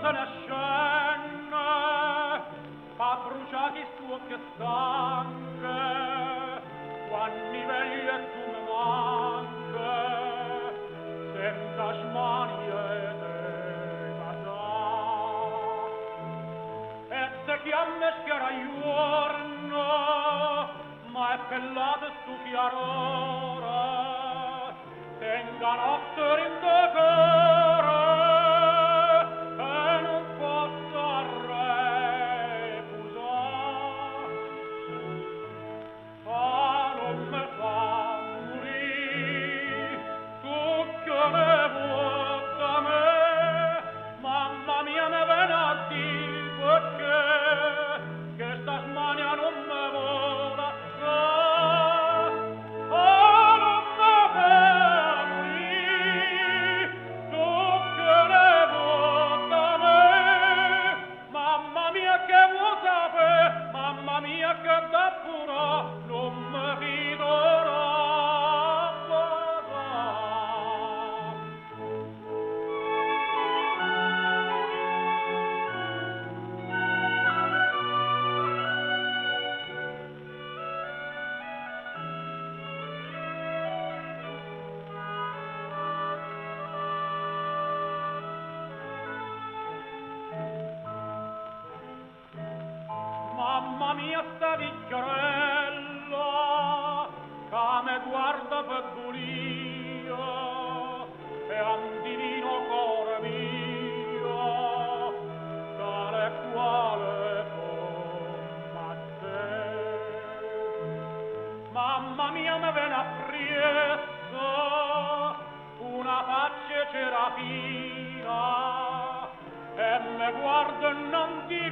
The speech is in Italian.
se ne scende, fa bruciati suo che sangue, quanni vegli e tu me manche, senza smanie te casà. E se chiamme schiara giorno, ma è pellata stu chiarore, tenga notte rindocore, e non possa refusar. Non me fa morire, tu che ne vuoi da me, mamma mia me ven a dir perché, che sta smania non me vola non me fa morire, tu che ne vuoi da me, mamma mia che vuoi sapere, mamma mia che da pura non me fido mamma mia sta vecchiarella che me guarda per bulia e un divino cuore mio tale quale combatte. Mamma mia me ven appresso una faccia serafina e me guarda e non ti